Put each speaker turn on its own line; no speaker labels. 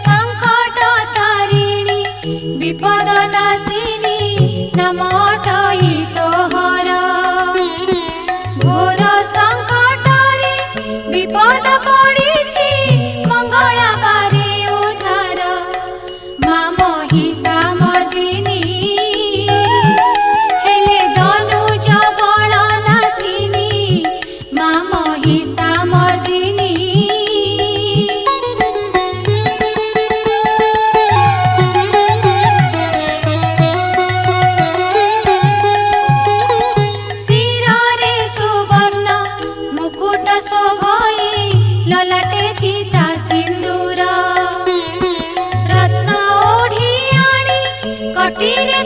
संकट तारिणी विपद नाशिनी नमटई तोहर घोर संकटरे विपद पड़िछि मंगला बारे उद्धार माँ महिषामर्दिनी हेले धनुज बल नाशिनी माँ महिषामर्दिनी शिरे सुवर्ण मुकुट शोभई ललाटे चिता सिंदूर रत्न ओढ़ी आनी कटिरे